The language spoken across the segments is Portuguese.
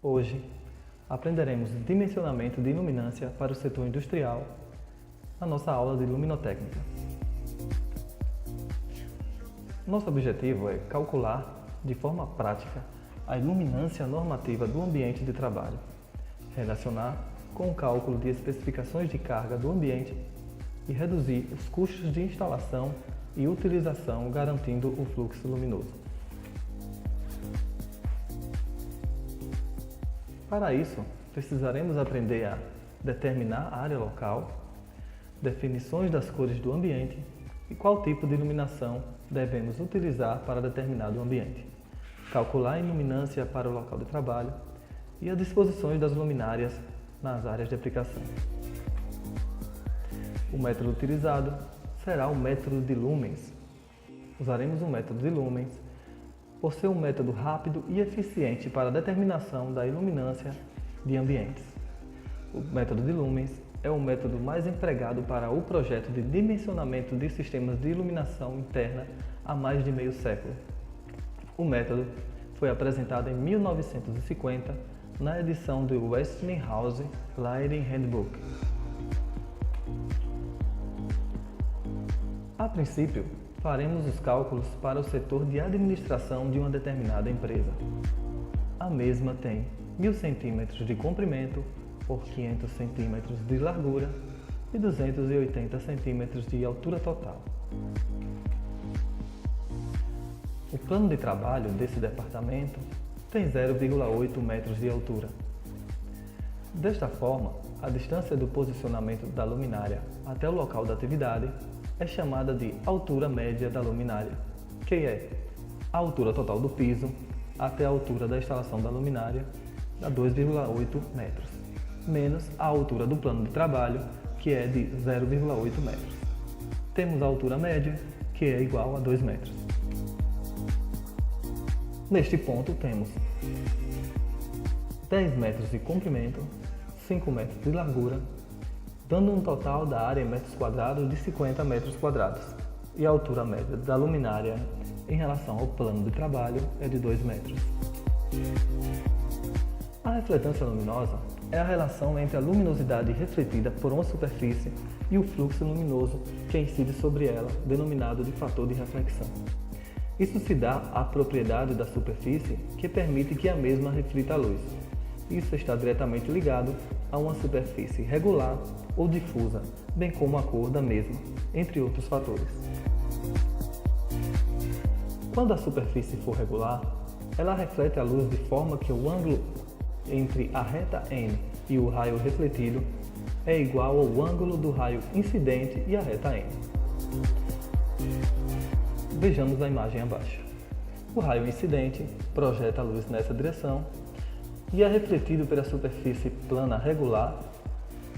Hoje, aprenderemos dimensionamento de iluminância para o setor industrial na nossa aula de luminotécnica. Nosso objetivo é calcular de forma prática a iluminância normativa do ambiente de trabalho, relacionar com o cálculo de especificações de carga do ambiente e reduzir os custos de instalação e utilização, garantindo o fluxo luminoso. Para isso, precisaremos aprender a determinar a área local, definições das cores do ambiente e qual tipo de iluminação devemos utilizar para determinado ambiente, calcular a iluminância para o local de trabalho e as disposições das luminárias nas áreas de aplicação. O método utilizado será o método de lumens. Usaremos o método de lumens por ser um método rápido e eficiente para a determinação da iluminância de ambientes. O método de lumens é o método mais empregado para o projeto de dimensionamento de sistemas de iluminação interna há mais de meio século. O método foi apresentado em 1950 na edição do Westinghouse Lighting Handbook. A princípio, faremos os cálculos para o setor de administração de uma determinada empresa. A mesma tem 1000 cm de comprimento por 500 cm de largura e 280 cm de altura total. O plano de trabalho desse departamento tem 0,8 metros de altura. Desta forma, a distância do posicionamento da luminária até o local da atividade é chamada de altura média da luminária, que é a altura total do piso até a altura da instalação da luminária, a 2,8 metros, menos a altura do plano de trabalho, que é de 0,8 metros. Temos a altura média, que é igual a 2 metros. Neste ponto temos 10 metros de comprimento, 5 metros de largura, dando um total da área em metros quadrados de 50 metros quadrados, e a altura média da luminária em relação ao plano de trabalho é de 2 metros. A refletância luminosa é a relação entre a luminosidade refletida por uma superfície e o fluxo luminoso que incide sobre ela, denominado de fator de reflexão. Isso se dá à propriedade da superfície que permite que a mesma reflita a luz. Isso está diretamente ligado a uma superfície regular ou difusa, bem como a cor da mesma, entre outros fatores. Quando a superfície for regular, ela reflete a luz de forma que o ângulo entre a reta N e o raio refletido é igual ao ângulo do raio incidente e a reta N. Vejamos a imagem abaixo. O raio incidente projeta a luz nessa direção e é refletido pela superfície plana regular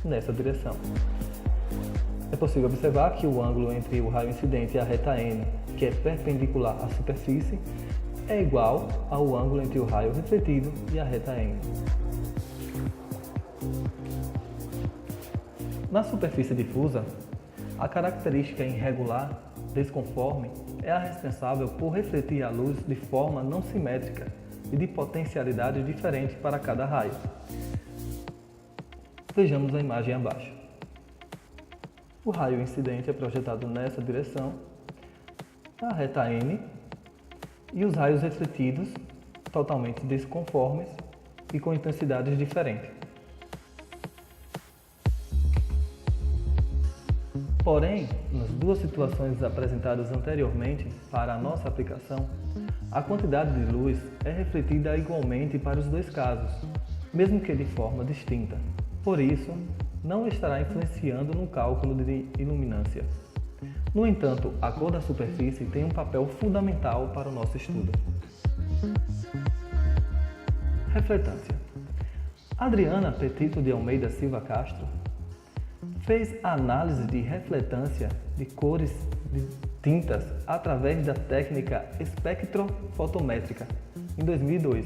nessa direção. É possível observar que o ângulo entre o raio incidente e a reta N, que é perpendicular à superfície, é igual ao ângulo entre o raio refletido e a reta N. Na superfície difusa, a característica irregular, desconforme, é a responsável por refletir a luz de forma não simétrica e de potencialidade diferente para cada raio. Vejamos a imagem abaixo. O raio incidente é projetado nessa direção, a reta N, e os raios refletidos totalmente desconformes e com intensidades diferentes. Porém, nas duas situações apresentadas anteriormente para a nossa aplicação, a quantidade de luz é refletida igualmente para os dois casos, mesmo que de forma distinta. Por isso, não estará influenciando no cálculo de iluminância. No entanto, a cor da superfície tem um papel fundamental para o nosso estudo. Refletância. Adriana Petito de Almeida Silva Castro fez a análise de refletância de cores de tintas através da técnica espectrofotométrica em 2002.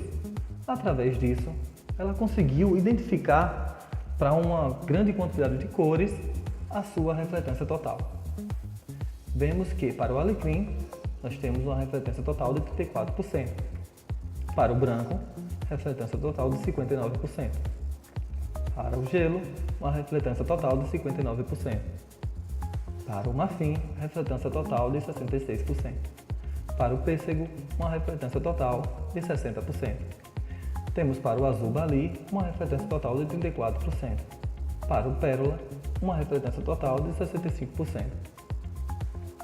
Através disso, ela conseguiu identificar para uma grande quantidade de cores a sua refletância total. Vemos que para o alecrim nós temos uma refletância total de 34%. Para o branco, refletância total de 59%. Para o gelo, uma refletância total de 59%. Para o marfim, refletância total de 66%. Para o pêssego, uma refletância total de 60%. Temos para o azul bali uma refletância total de 34%. Para o pérola, uma refletância total de 65%.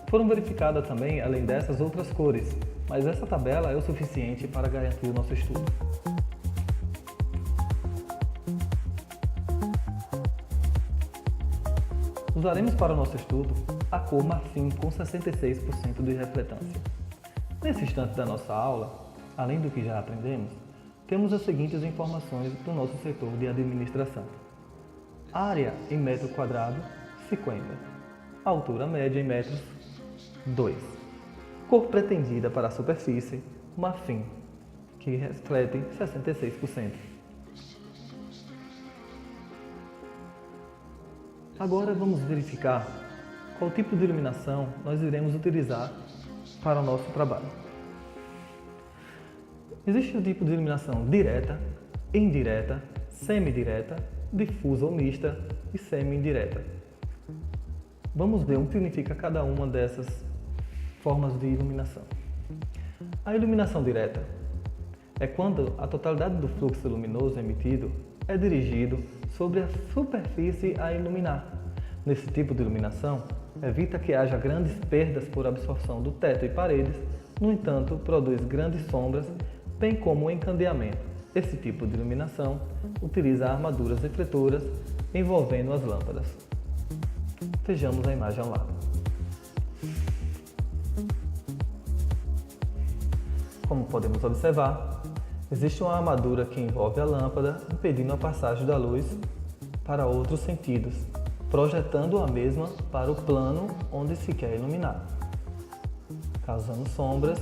Foram verificadas também, além dessas, outras cores, mas essa tabela é o suficiente para garantir o nosso estudo. Usaremos para o nosso estudo a cor marfim com 66% de refletância. Nesse instante da nossa aula, além do que já aprendemos, temos as seguintes informações do nosso setor de administração. Área em metro quadrado, 50. Altura média em metros, 2. Cor pretendida para a superfície, marfim, que reflete 66%. Agora vamos verificar qual tipo de iluminação nós iremos utilizar para o nosso trabalho. Existe o tipo de iluminação direta, indireta, semidireta, difusa ou mista e semi-indireta. Vamos ver o que significa cada uma dessas formas de iluminação. A iluminação direta é quando a totalidade do fluxo luminoso emitido é dirigido sobre a superfície a iluminar. Nesse tipo de iluminação, evita que haja grandes perdas por absorção do teto e paredes, no entanto, produz grandes sombras, bem como o encandeamento. Esse tipo de iluminação utiliza armaduras refletoras envolvendo as lâmpadas. Vejamos a imagem ao lado. Como podemos observar, existe uma armadura que envolve a lâmpada, impedindo a passagem da luz para outros sentidos, projetando a mesma para o plano onde se quer iluminar, causando sombras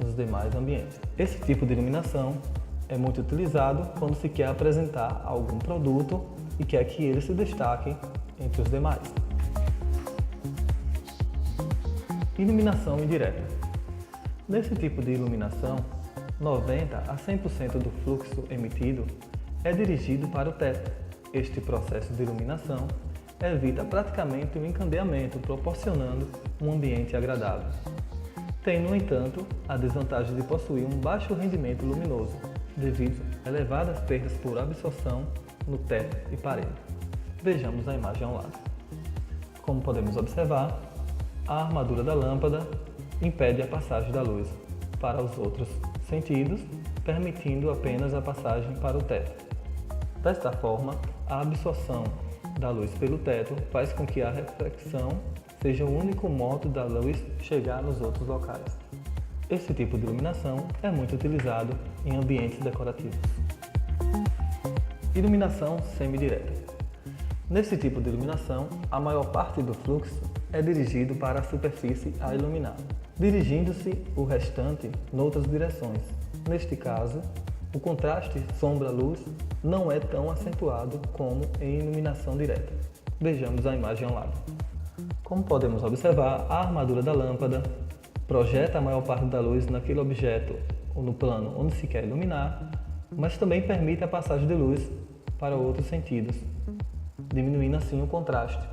nos demais ambientes. Esse tipo de iluminação é muito utilizado quando se quer apresentar algum produto e quer que ele se destaque entre os demais. Iluminação indireta. Nesse tipo de iluminação, 90 a 100% do fluxo emitido é dirigido para o teto. Este processo de iluminação evita praticamente o encandeamento, proporcionando um ambiente agradável. Tem, no entanto, a desvantagem de possuir um baixo rendimento luminoso, devido a elevadas perdas por absorção no teto e parede. Vejamos a imagem ao lado. Como podemos observar, a armadura da lâmpada impede a passagem da luz para os outros sentidos, permitindo apenas a passagem para o teto. Desta forma, a absorção da luz pelo teto faz com que a reflexão seja o único modo da luz chegar nos outros locais. Esse tipo de iluminação é muito utilizado em ambientes decorativos. Iluminação semidireta. Nesse tipo de iluminação, a maior parte do fluxo é dirigido para a superfície a iluminar, dirigindo-se o restante noutras direções. Neste caso, o contraste sombra-luz não é tão acentuado como em iluminação direta. Vejamos a imagem ao lado. Como podemos observar, a armadura da lâmpada projeta a maior parte da luz naquele objeto ou no plano onde se quer iluminar, mas também permite a passagem de luz para outros sentidos, diminuindo assim o contraste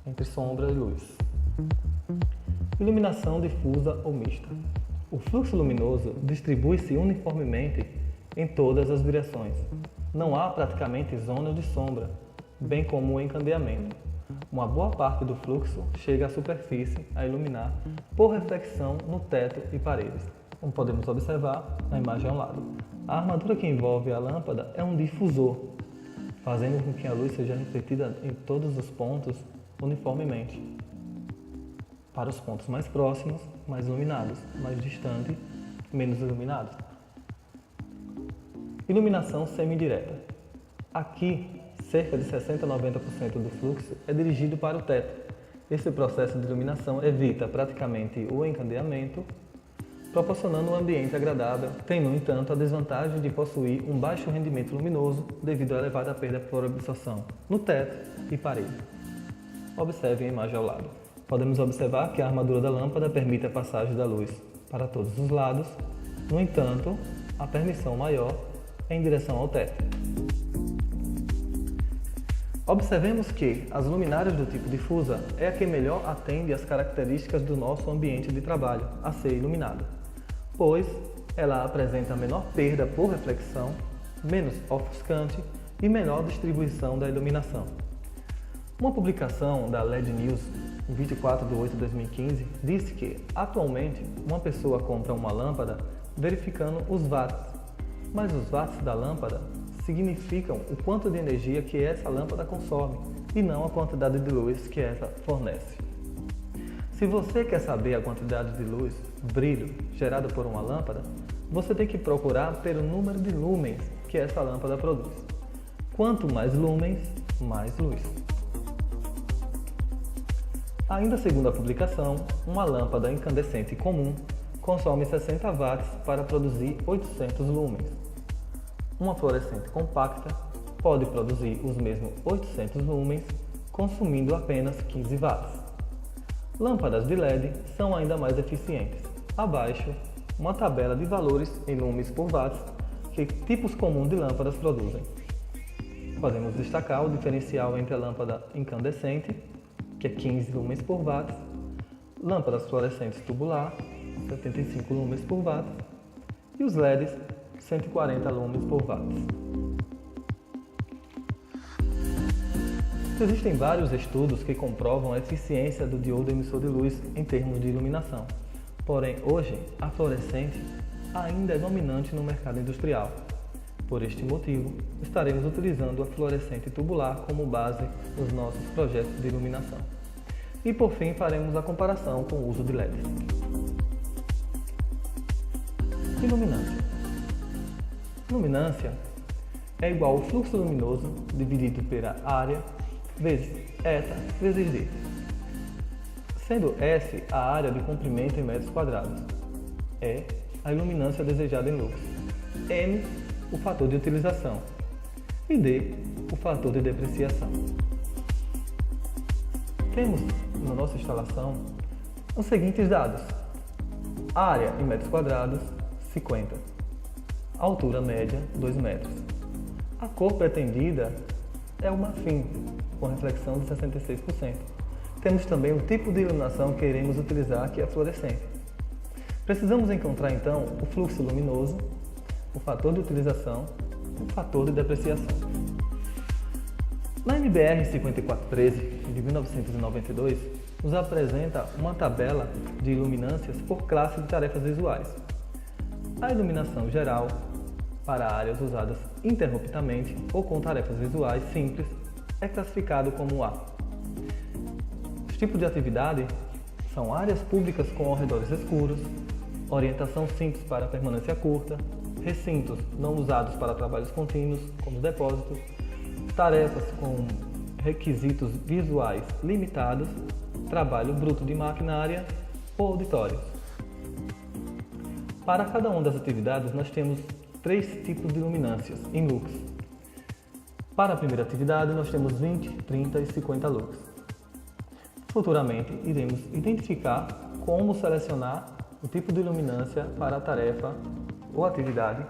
entre sombra e luz. Iluminação difusa ou mista. O fluxo luminoso distribui-se uniformemente em todas as direções. Não há praticamente zonas de sombra, bem como o encandeamento. Uma boa parte do fluxo chega à superfície a iluminar por reflexão no teto e paredes, como podemos observar na imagem ao lado. A armadura que envolve a lâmpada é um difusor, fazendo com que a luz seja refletida em todos os pontos uniformemente. Para os pontos mais próximos, mais iluminados, mais distantes, menos iluminados. Iluminação semidireta. Aqui, cerca de 60 a 90% do fluxo é dirigido para o teto. Esse processo de iluminação evita praticamente o encandeamento, proporcionando um ambiente agradável. Tem, no entanto, a desvantagem de possuir um baixo rendimento luminoso devido à elevada perda por absorção no teto e parede. Observe a imagem ao lado. Podemos observar que a armadura da lâmpada permite a passagem da luz para todos os lados. No entanto, a permissão maior em direção ao teto. Observemos que as luminárias do tipo difusa é a que melhor atende às características do nosso ambiente de trabalho a ser iluminado, pois ela apresenta menor perda por reflexão, menos ofuscante e menor distribuição da iluminação. Uma publicação da LED News, em 24 de 8 de 2015, disse que, atualmente, uma pessoa compra uma lâmpada verificando os watts, mas os watts da lâmpada significam o quanto de energia que essa lâmpada consome e não a quantidade de luz que essa fornece. Se você quer saber a quantidade de luz, brilho, gerada por uma lâmpada, você tem que procurar pelo número de lumens que essa lâmpada produz. Quanto mais lumens, mais luz. Ainda segundo a publicação, uma lâmpada incandescente comum consome 60 watts para produzir 800 lumens. Uma fluorescente compacta pode produzir os mesmos 800 lumens, consumindo apenas 15 watts. Lâmpadas de LED são ainda mais eficientes. Abaixo, uma tabela de valores em lumens por watts que tipos comuns de lâmpadas produzem. Podemos destacar o diferencial entre a lâmpada incandescente, que é 15 lumens por watts, lâmpadas fluorescentes tubular, 75 lumens por watts, e os LEDs, 140 lumens por watts. Existem vários estudos que comprovam a eficiência do diodo emissor de luz em termos de iluminação. Porém, hoje, a fluorescente ainda é dominante no mercado industrial. Por este motivo, estaremos utilizando a fluorescente tubular como base nos nossos projetos de iluminação. E por fim, faremos a comparação com o uso de LEDs. Iluminância. Luminância é igual ao fluxo luminoso dividido pela área vezes eta vezes d, sendo S a área de comprimento em metros quadrados, E a iluminância desejada em lux, M o fator de utilização e D o fator de depreciação. Temos na nossa instalação os seguintes dados: área em metros quadrados 50, altura média 2 metros. A cor pretendida é o marfim, com reflexão de 66%. Temos também o tipo de iluminação que iremos utilizar, que é a fluorescente. Precisamos encontrar então o fluxo luminoso, o fator de utilização e o fator de depreciação. Na NBR 5413 de 1992, nos apresenta uma tabela de iluminâncias por classe de tarefas visuais. A iluminação geral, para áreas usadas interruptamente ou com tarefas visuais simples, é classificado como A. Os tipos de atividade são áreas públicas com arredores escuros, orientação simples para permanência curta, recintos não usados para trabalhos contínuos, como depósitos, tarefas com requisitos visuais limitados, trabalho bruto de maquinária ou auditórios. Para cada uma das atividades, nós temos 3 tipos de luminâncias em lux. Para a primeira atividade, nós temos 20, 30 e 50 lux. Futuramente, iremos identificar como selecionar o tipo de iluminância para a tarefa ou atividade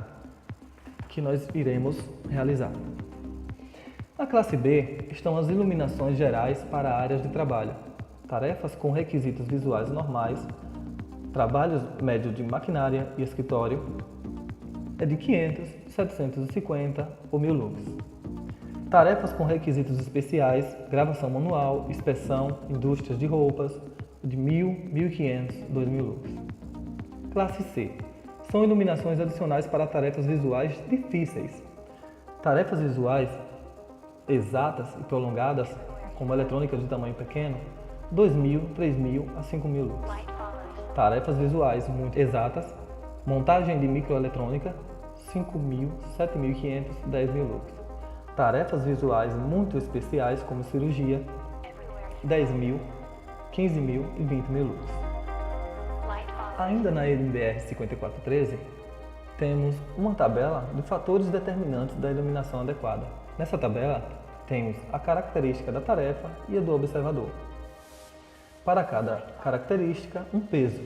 que nós iremos realizar. Na classe B estão as iluminações gerais para áreas de trabalho, tarefas com requisitos visuais normais, trabalhos médios de maquinária e escritório, é de 500, 750 ou 1000 lux. Tarefas com requisitos especiais, gravação manual, inspeção, indústrias de roupas, de 1000, 1500, 2000 lux. Classe C. São iluminações adicionais para tarefas visuais difíceis. Tarefas visuais exatas e prolongadas, como eletrônica de tamanho pequeno, 2000, 3000 a 5000 lux. Tarefas visuais muito exatas, montagem de microeletrônica, 5.000, 7.500, 10.000 lux. Tarefas visuais muito especiais, como cirurgia, 10.000, 15.000 e 20.000 lux. Ainda na NBR 5413, temos uma tabela de fatores determinantes da iluminação adequada. Nessa tabela, temos a característica da tarefa e a do observador. Para cada característica, um peso.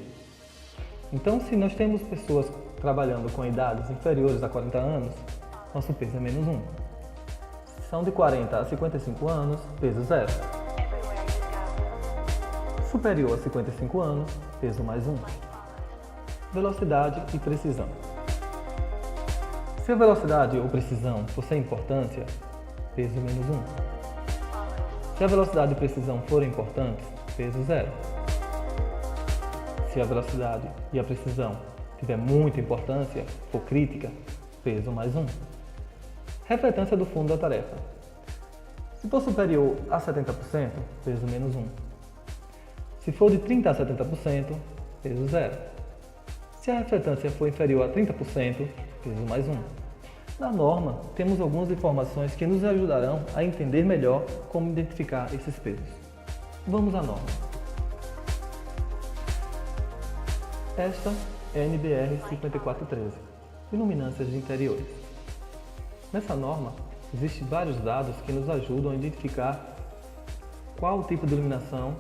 Então, se nós temos pessoas trabalhando com idades inferiores a 40 anos, nosso peso é menos 1. Se são de 40 a 55 anos, peso 0. Superior a 55 anos, peso mais 1. Velocidade e precisão. Se a velocidade ou precisão for sem importância, peso menos 1. Se a velocidade e precisão forem importantes, peso 0. Se a velocidade e a precisão tiver muita importância, for crítica, peso mais 1. Refletância do fundo da tarefa. Se for superior a 70%, peso menos 1. Se for de 30% a 70%, peso 0. Se a refletância for inferior a 30%, peso mais 1. Na norma, temos algumas informações que nos ajudarão a entender melhor como identificar esses pesos. Vamos à norma. Esta é a NBR 5413, Iluminâncias de Interiores. Nessa norma, existem vários dados que nos ajudam a identificar qual o tipo de iluminação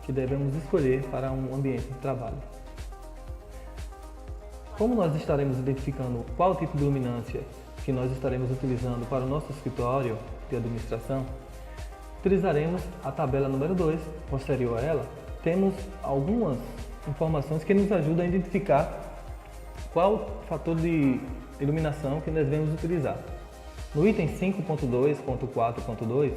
que devemos escolher para um ambiente de trabalho. Como nós estaremos identificando qual tipo de luminância que nós estaremos utilizando para o nosso escritório de administração, utilizaremos a tabela número 2. Posterior a ela, temos algumas informações que nos ajudam a identificar qual fator de iluminação que nós devemos utilizar. No item 5.2.4.2,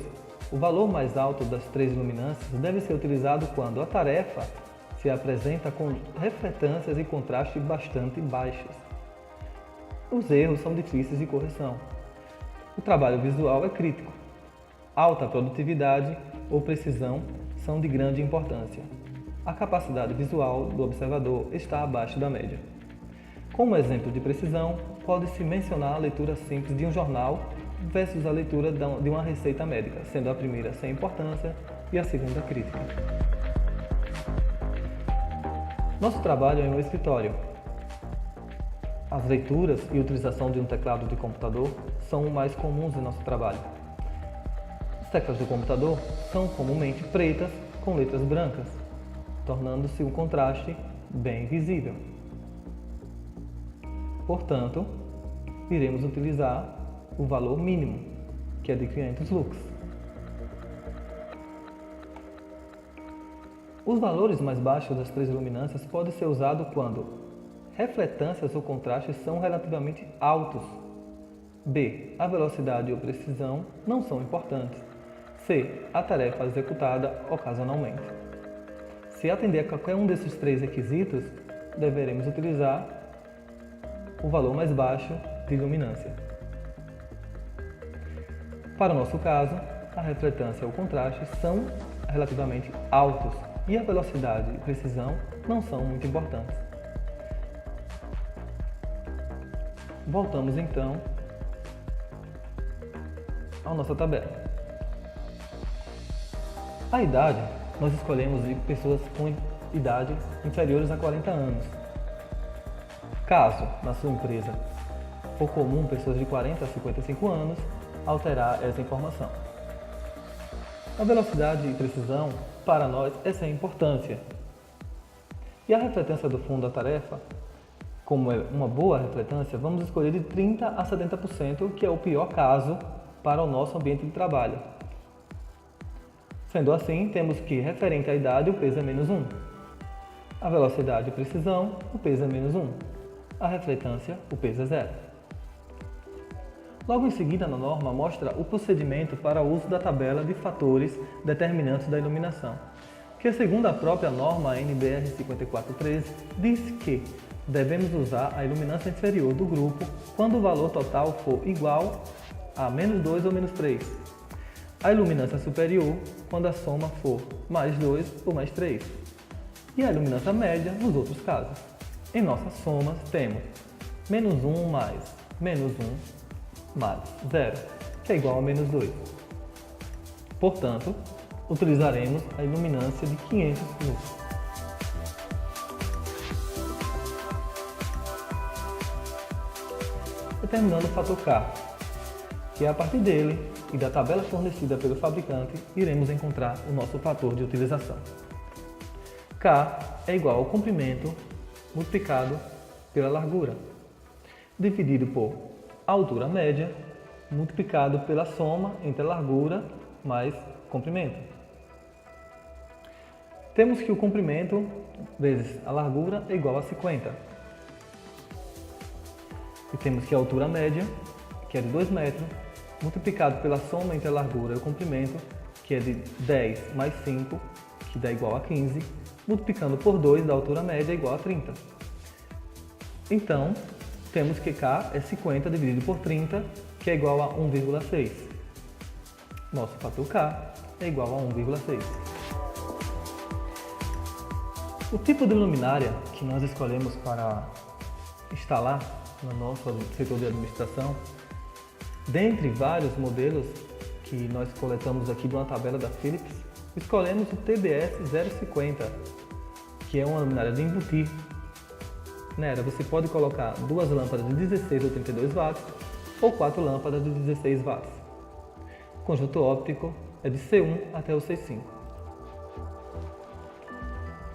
o valor mais alto das 3 luminâncias deve ser utilizado quando a tarefa se apresenta com refletâncias e contraste bastante baixos. Os erros são difíceis de correção. O trabalho visual é crítico. Alta produtividade ou precisão são de grande importância. A capacidade visual do observador está abaixo da média. Como exemplo de precisão, pode-se mencionar a leitura simples de um jornal versus a leitura de uma receita médica, sendo a primeira sem importância e a segunda crítica. Nosso trabalho é em um escritório. As leituras e utilização de um teclado de computador são mais comuns em nosso trabalho. As teclas do computador são comumente pretas com letras brancas, tornando-se um contraste bem visível. Portanto, iremos utilizar o valor mínimo, que é de 500 lux. Os valores mais baixos das 3 luminâncias podem ser usados quando refletâncias ou contrastes são relativamente altos. B. A velocidade ou precisão não são importantes. C. A tarefa executada ocasionalmente. Se atender a qualquer um desses 3 requisitos, deveremos utilizar o valor mais baixo de luminância. Para o nosso caso, a refletância ou contraste são relativamente altos e a velocidade e precisão não são muito importantes. Voltamos então à nossa tabela. A idade, nós escolhemos de pessoas com idade inferiores a 40 anos. Caso, na sua empresa, for comum pessoas de 40 a 55 anos, alterar essa informação. A velocidade e precisão, para nós, é sem importância. E a refletância do fundo da tarefa, como é uma boa refletância, vamos escolher de 30 a 70%, que é o pior caso para o nosso ambiente de trabalho. Sendo assim, temos que, referente à idade, o peso é menos 1. A velocidade e precisão, o peso é menos 1. A refletância, o peso é 0. Logo em seguida, na norma, mostra o procedimento para o uso da tabela de fatores determinantes da iluminação, que, segundo a própria norma NBR 5413, diz que devemos usar a iluminância inferior do grupo quando o valor total for igual a menos 2 ou menos 3. A iluminância superior quando a soma for mais 2 ou mais 3. E a iluminância média nos outros casos. Em nossas somas temos menos 1 mais menos 1 mais 0, que é igual a menos 2. Portanto, utilizaremos a iluminância de 500 lux. Determinando o fator K, que é a partir dele e da tabela fornecida pelo fabricante, iremos encontrar o nosso fator de utilização. K é igual ao comprimento multiplicado pela largura, dividido por a altura média multiplicado pela soma entre a largura mais comprimento. Temos que o comprimento vezes a largura é igual a 50. E temos que a altura média, que é de 2 metros, multiplicado pela soma entre a largura e o comprimento, que é de 10 mais 5, que dá igual a 15, multiplicando por 2 da altura média é igual a 30. Então, temos que K é 50 dividido por 30, que é igual a 1,6. Nosso fator K é igual a 1,6. O tipo de luminária que nós escolhemos para instalar no nosso setor de administração, dentre vários modelos que nós coletamos aqui de uma tabela da Philips, escolhemos o TBS 050, que é uma luminária de embutir. Nela você pode colocar 2 lâmpadas de 16 ou 32 watts ou 4 lâmpadas de 16 watts. O conjunto óptico é de C1 até o C5.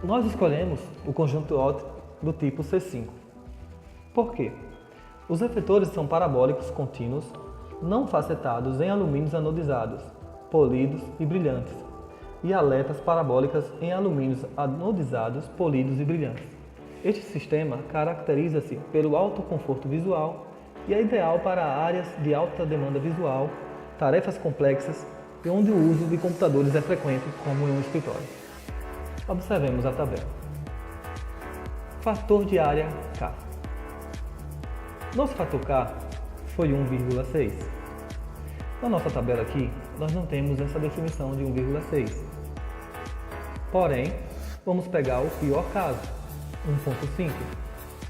Nós escolhemos o conjunto óptico do tipo C5. Por quê? Os refletores são parabólicos contínuos, não facetados em alumínios anodizados, polidos e brilhantes, e aletas parabólicas em alumínios anodizados, polidos e brilhantes. Este sistema caracteriza-se pelo alto conforto visual e é ideal para áreas de alta demanda visual, tarefas complexas e onde o uso de computadores é frequente, como em um escritório. Observemos a tabela. Fator de área K. Nosso fator K foi 1,6. Na nossa tabela aqui, nós não temos essa definição de 1,6. Porém, vamos pegar o pior caso, 1,5.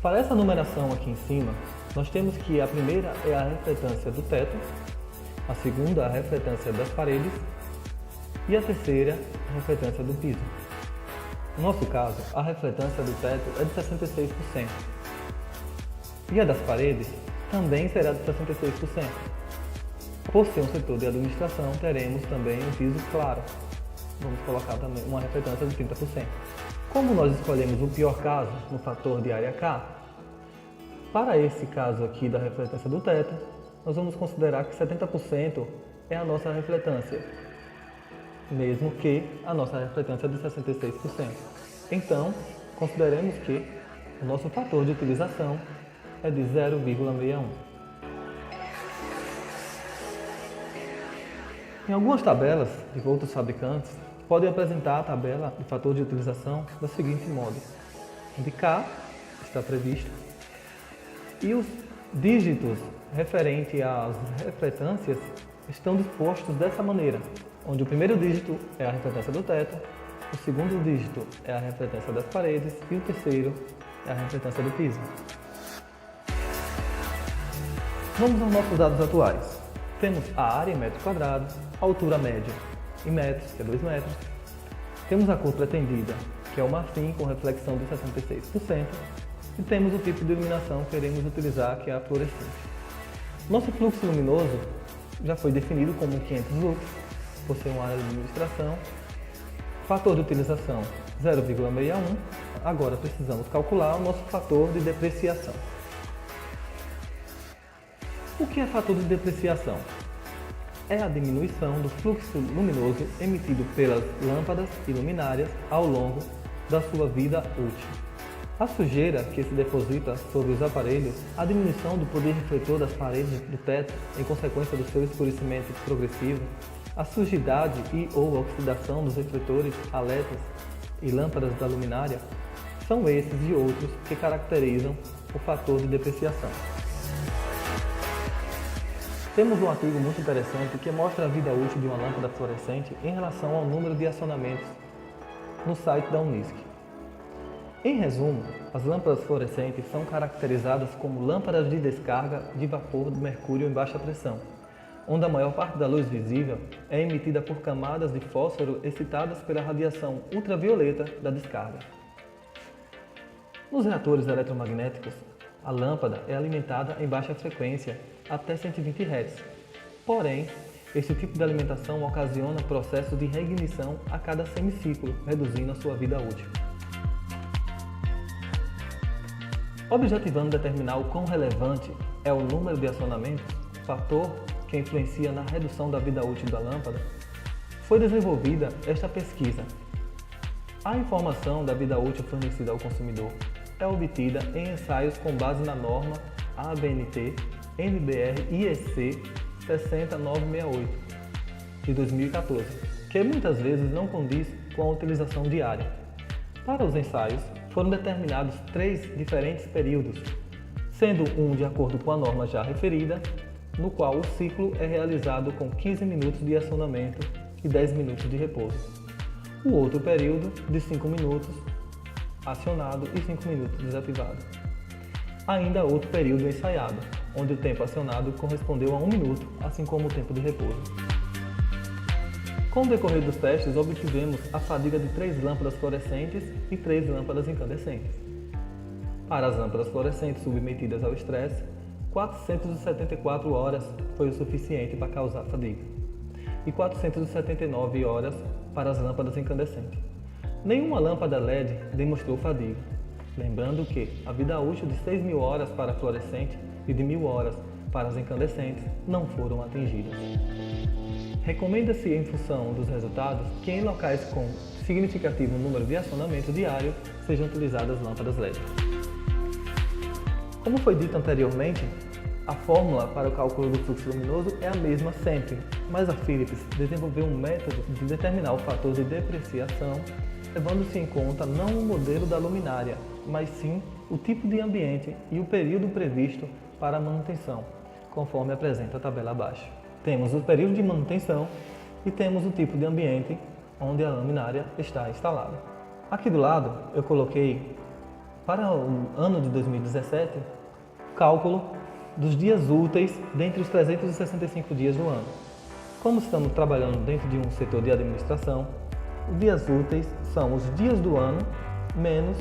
Para essa numeração aqui em cima, nós temos que a primeira é a refletância do teto, a segunda a refletância das paredes e a terceira a refletância do piso. No nosso caso, a refletância do teto é de 66%. E a das paredes também será de 66%. Por ser um setor de administração, teremos também um piso claro. Vamos colocar também uma refletância de 30%. Como nós escolhemos o pior caso no fator de área K, para esse caso aqui da refletância do teto, nós vamos considerar que 70% é a nossa refletância, mesmo que a nossa refletância é de 66%. Então, consideremos que o nosso fator de utilização é de 0,61. Em algumas tabelas de outros fabricantes, podem apresentar a tabela de fator de utilização da seguinte modo, onde K está previsto e os dígitos referentes às refletâncias estão dispostos dessa maneira, onde o primeiro dígito é a refletância do teto, o segundo dígito é a refletância das paredes e o terceiro é a refletância do piso. Vamos aos nossos dados atuais. Temos a área em metros quadrados, a altura média em metros, que é 2 metros. Temos a cor pretendida, que é o marfim com reflexão de 66%. E temos o tipo de iluminação que queremos utilizar, que é a fluorescente. Nosso fluxo luminoso já foi definido como 500 lux, por ser uma área de administração. Fator de utilização 0,61. Agora precisamos calcular o nosso fator de depreciação. O que é fator de depreciação? É a diminuição do fluxo luminoso emitido pelas lâmpadas e luminárias ao longo da sua vida útil. A sujeira que se deposita sobre os aparelhos, a diminuição do poder refletor das paredes do teto em consequência do seu escurecimento progressivo, a sujidade e ou oxidação dos refletores, aletas e lâmpadas da luminária, são esses e outros que caracterizam o fator de depreciação. Temos um artigo muito interessante que mostra a vida útil de uma lâmpada fluorescente em relação ao número de acionamentos no site da Unisc. Em resumo, as lâmpadas fluorescentes são caracterizadas como lâmpadas de descarga de vapor de mercúrio em baixa pressão, onde a maior parte da luz visível é emitida por camadas de fósforo excitadas pela radiação ultravioleta da descarga. Nos reatores eletromagnéticos, a lâmpada é alimentada em baixa frequência até 120 Hz. Porém, este tipo de alimentação ocasiona processo de reignição a cada semiciclo, reduzindo a sua vida útil. Objetivando determinar o quão relevante é o número de acionamentos, fator que influencia na redução da vida útil da lâmpada, foi desenvolvida esta pesquisa. A informação da vida útil fornecida ao consumidor é obtida em ensaios com base na norma ABNT NBR IEC 60968 de 2014, que muitas vezes não condiz com a utilização diária. Para os ensaios, foram determinados 3 diferentes períodos, sendo um de acordo com a norma já referida, no qual o ciclo é realizado com 15 minutos de acionamento e 10 minutos de repouso. O outro período, de 5 minutos acionado e 5 minutos desativado. Ainda outro período ensaiado, onde o tempo acionado correspondeu a 1 minuto, assim como o tempo de repouso. Com o decorrer dos testes, obtivemos a fadiga de 3 lâmpadas fluorescentes e 3 lâmpadas incandescentes. Para as lâmpadas fluorescentes submetidas ao estresse, 474 horas foi o suficiente para causar fadiga, e 479 horas para as lâmpadas incandescentes. Nenhuma lâmpada LED demonstrou fadiga, lembrando que a vida útil de 6.000 horas para a fluorescente e de 1.000 horas para as incandescentes não foram atingidas. Recomenda-se, em função dos resultados, que em locais com significativo número de acionamento diário sejam utilizadas lâmpadas LED. Como foi dito anteriormente, a fórmula para o cálculo do fluxo luminoso é a mesma sempre, mas a Philips desenvolveu um método de determinar o fator de depreciação, levando-se em conta não o modelo da luminária, mas sim o tipo de ambiente e o período previsto para a manutenção, conforme apresenta a tabela abaixo. Temos o período de manutenção e temos o tipo de ambiente onde a luminária está instalada. Aqui do lado eu coloquei, para o ano de 2017, o cálculo dos dias úteis dentre os 365 dias do ano. Como estamos trabalhando dentro de um setor de administração, os dias úteis são os dias do ano menos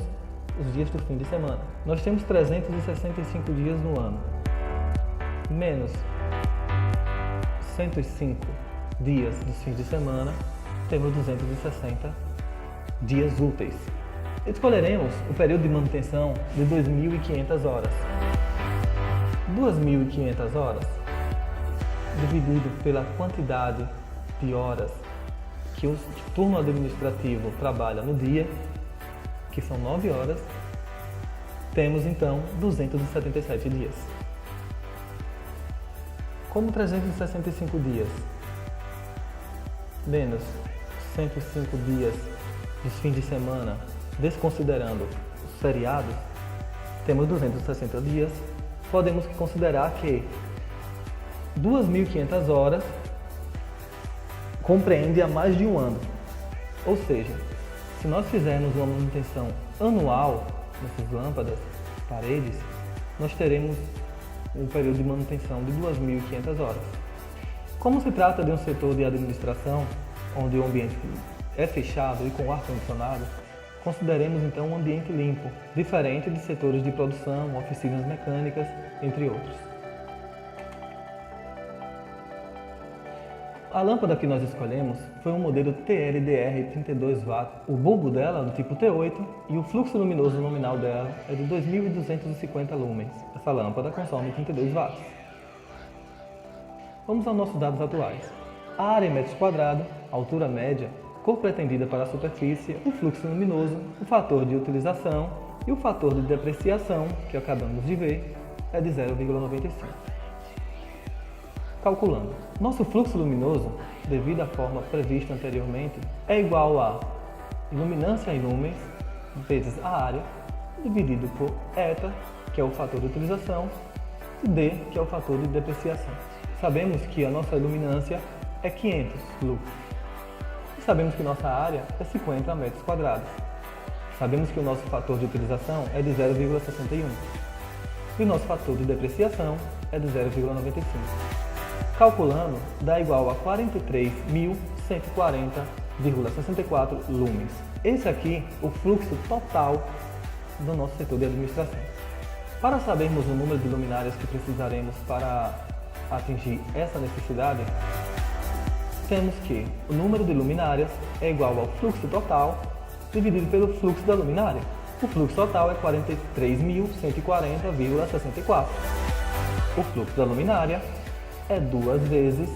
os dias do fim de semana. Nós temos 365 dias no ano, menos 105 dias dos fins de semana, temos 260 dias úteis. Escolheremos o período de manutenção de 2.500 horas. 2.500 horas dividido pela quantidade de horas que o turno administrativo trabalha no dia, que são 9 horas, temos então 277 dias. Como 365 dias menos 105 dias dos fins de semana, desconsiderando os feriados, temos 260 dias, podemos considerar que 2.500 horas compreende a mais de um ano. Ou seja, se nós fizermos uma manutenção anual nessas lâmpadas, paredes, nós teremos um período de manutenção de 2.500 horas. Como se trata de um setor de administração, onde o ambiente é fechado e com ar-condicionado, consideremos então um ambiente limpo, diferente de setores de produção, oficinas mecânicas, entre outros. A lâmpada que nós escolhemos foi um modelo TLDR 32 W. O bulbo dela é do tipo T8 e o fluxo luminoso nominal dela é de 2.250 lumens. Essa lâmpada consome 32 watts. Vamos aos nossos dados atuais. A área em metros quadrados, a altura média, cor pretendida para a superfície, o fluxo luminoso, o fator de utilização e o fator de depreciação, que acabamos de ver, é de 0,95. Calculando. Nosso fluxo luminoso, devido à forma prevista anteriormente, é igual a iluminância em lumens vezes a área, dividido por eta, que é o fator de utilização, e d, que é o fator de depreciação. Sabemos que a nossa iluminância é 500 lux. E sabemos que nossa área é 50 metros quadrados. Sabemos que o nosso fator de utilização é de 0,61. E o nosso fator de depreciação é de 0,95. Calculando, dá igual a 43.140,64 lumens. Esse aqui é o fluxo total do nosso setor de administração. Para sabermos o número de luminárias que precisaremos para atingir essa necessidade, temos que o número de luminárias é igual ao fluxo total dividido pelo fluxo da luminária. O fluxo total é 43.140,64. O fluxo da luminária é 2 vezes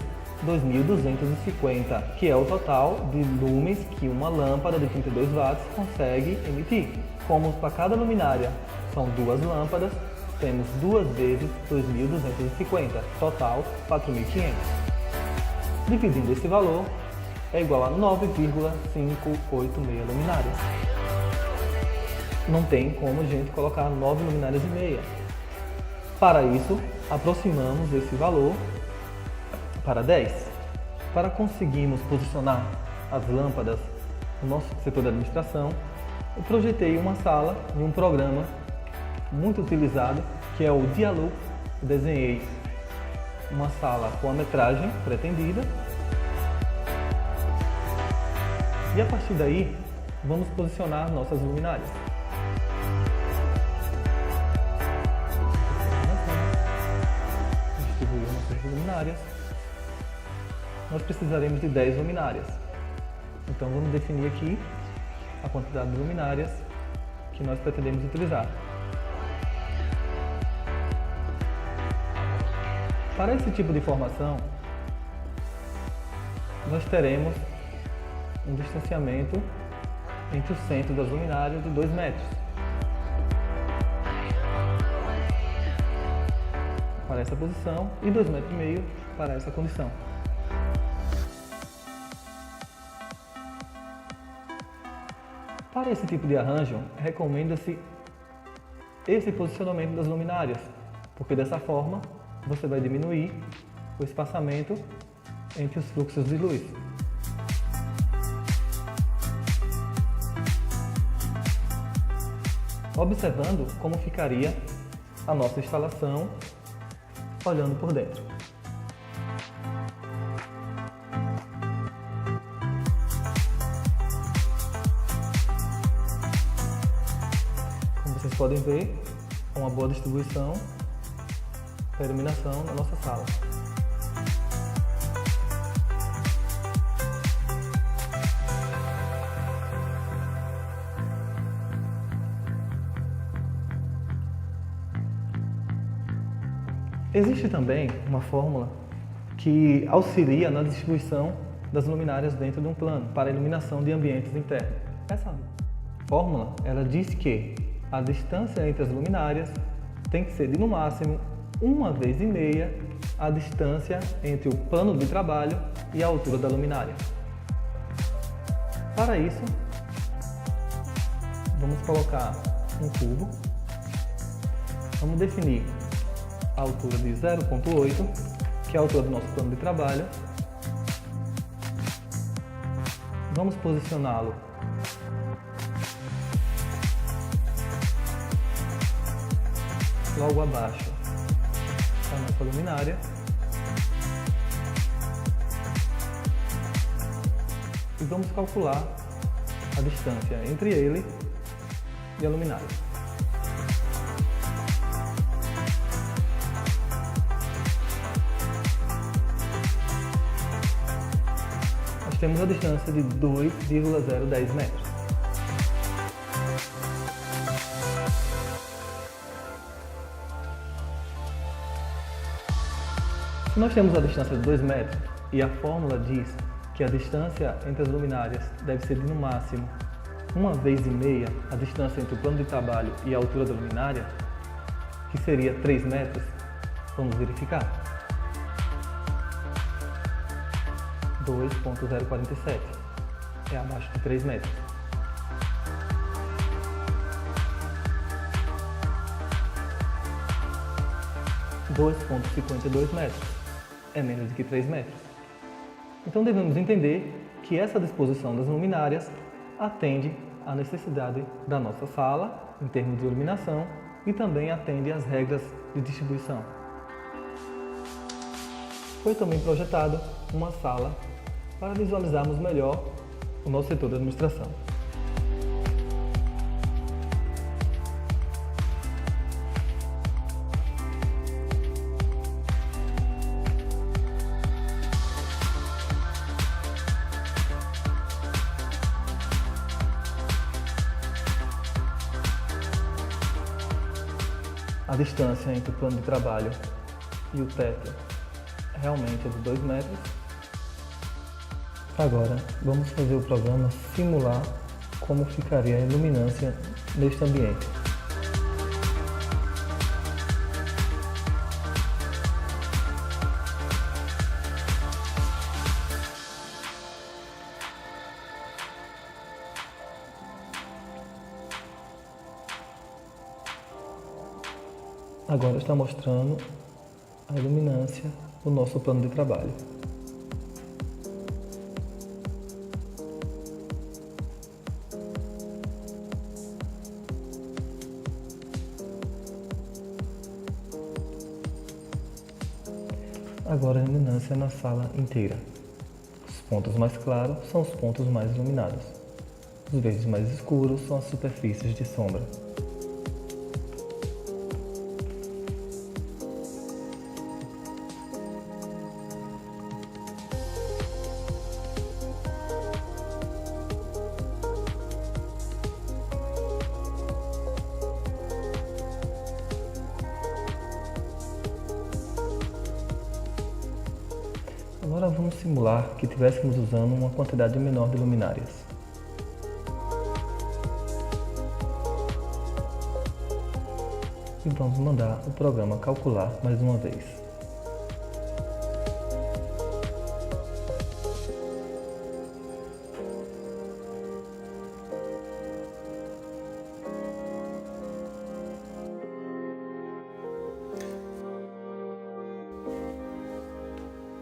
2.250, que é o total de lumens que uma lâmpada de 32 watts consegue emitir. Como para cada luminária são 2 lâmpadas, temos 2 vezes 2.250, total 4.500. Dividindo esse valor, é igual a 9,586 luminárias. Não tem como a gente colocar 9 luminárias e meia. Para isso, aproximamos esse valor para 10. Para conseguirmos posicionar as lâmpadas no nosso setor de administração, eu projetei uma sala e um programa muito utilizado, que é o Dialoop. Desenhei uma sala com a metragem pretendida e a partir daí vamos posicionar nossas luminárias. Distribuir nossas luminárias. Nós precisaremos de 10 luminárias. Então vamos definir aqui a quantidade de luminárias que nós pretendemos utilizar. Para esse tipo de formação, nós teremos um distanciamento entre o centro das luminárias de 2 metros. Para essa posição e 2,5 metros para essa condição. Para esse tipo de arranjo, recomenda-se esse posicionamento das luminárias, porque dessa forma você vai diminuir o espaçamento entre os fluxos de luz. Observando como ficaria a nossa instalação olhando por dentro. Como vocês podem ver, uma boa distribuição da iluminação na nossa sala. Existe também uma fórmula que auxilia na distribuição das luminárias dentro de um plano para a iluminação de ambientes internos. Essa fórmula, ela diz que a distância entre as luminárias tem que ser de no máximo 1,5 vezes a distância entre o plano de trabalho e a altura da luminária. Para isso, vamos colocar um cubo. Vamos definir a altura de 0,8, que é a altura do nosso plano de trabalho. Vamos posicioná-lo logo abaixo da nossa luminária. E vamos calcular a distância entre ele e a luminária. Nós temos a distância de 2,010 metros. Se nós temos a distância de 2 metros e a fórmula diz que a distância entre as luminárias deve ser de no máximo 1,5 vezes a distância entre o plano de trabalho e a altura da luminária, que seria 3 metros, vamos verificar. 2,047 é abaixo de 3 metros. – 2,52 metros é menos do que 3 metros. Então devemos entender que essa disposição das luminárias atende à necessidade da nossa sala em termos de iluminação e também atende às regras de distribuição. Foi também projetado uma sala para visualizarmos melhor o nosso setor de administração. A distância entre o plano de trabalho e o teto realmente é de 2 metros. Agora, vamos fazer o programa simular como ficaria a iluminância neste ambiente. Agora está mostrando a iluminância do nosso plano de trabalho. Agora a iluminância na sala inteira. Os pontos mais claros são os pontos mais iluminados. Os verdes mais escuros são as superfícies de sombra. Agora vamos simular que estivéssemos usando uma quantidade menor de luminárias. E vamos mandar o programa calcular mais uma vez.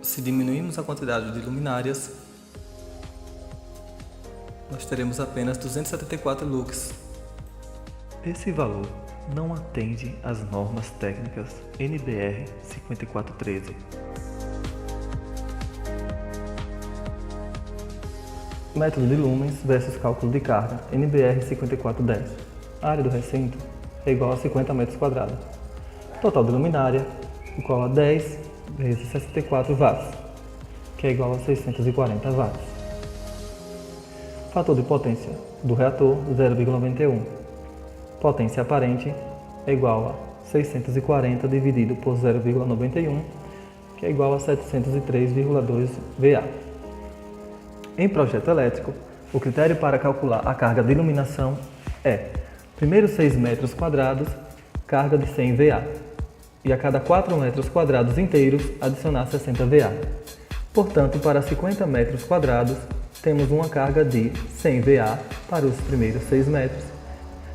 Se diminuirmos a quantidade de luminárias, nós teremos apenas 274 lux. Esse valor não atende às normas técnicas NBR 5413. Método de lumens versus cálculo de carga NBR 5410. A área do recinto é igual a 50 metros quadrados. Total de luminária igual a 10 vezes 64 watts, que é igual a 640 watts. Fator de potência do reator 0,91. Potência aparente é igual a 640 dividido por 0,91, que é igual a 703,2 VA. Em projeto elétrico, o critério para calcular a carga de iluminação é: primeiros 6 metros quadrados, carga de 100 VA. E a cada 4 metros quadrados inteiros, adicionar 60 VA. Portanto, para 50 metros quadrados, temos uma carga de 100 VA para os primeiros 6 metros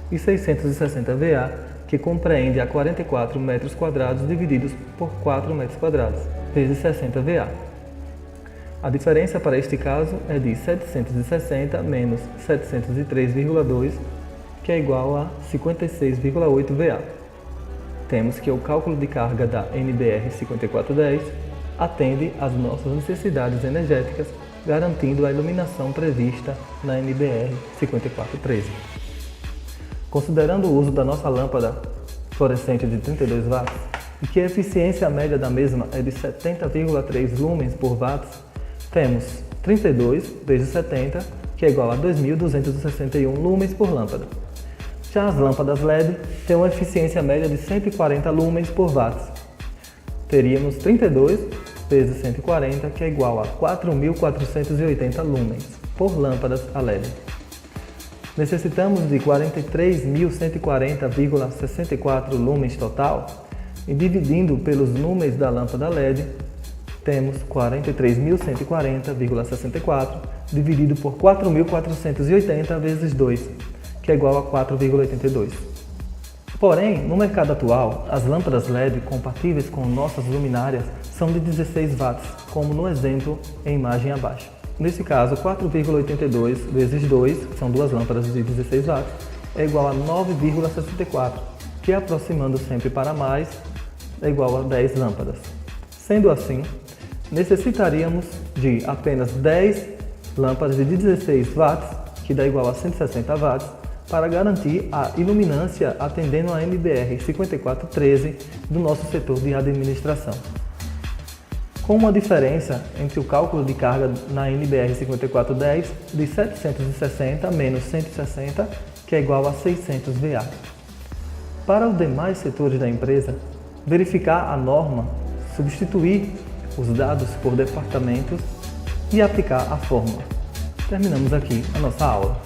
e 660 VA, que compreende a 44 metros quadrados divididos por 4 metros quadrados, vezes 60 VA. A diferença para este caso é de 760 menos 703,2, que é igual a 56,8 VA. Temos que o cálculo de carga da NBR 5410 atende às nossas necessidades energéticas, garantindo a iluminação prevista na NBR 5413. Considerando o uso da nossa lâmpada fluorescente de 32 watts e que a eficiência média da mesma é de 70,3 lumens por watts, temos 32 vezes 70, que é igual a 2.261 lumens por lâmpada. Já as lâmpadas LED têm uma eficiência média de 140 lumens por watts. Teríamos 32 vezes 140, que é igual a 4.480 lumens por lâmpadas a LED. Necessitamos de 43.140,64 lumens total e dividindo pelos lumens da lâmpada LED, temos 43.140,64 dividido por 4.480 vezes 2, que é igual a 4,82. Porém, no mercado atual, as lâmpadas LED compatíveis com nossas luminárias são de 16 watts, como no exemplo em imagem abaixo. Nesse caso, 4,82 vezes 2, que são duas lâmpadas de 16 watts, é igual a 9,64, que aproximando sempre para mais, é igual a 10 lâmpadas. Sendo assim, necessitaríamos de apenas 10 lâmpadas de 16 watts, que dá igual a 160 watts, para garantir a iluminância atendendo a NBR 5413 do nosso setor de administração. Com uma diferença entre o cálculo de carga na NBR 5410 de 760 menos 160, que é igual a 600 VA. Para os demais setores da empresa, verificar a norma substituir os dados por departamentos e aplicar a fórmula. Terminamos aqui a nossa aula.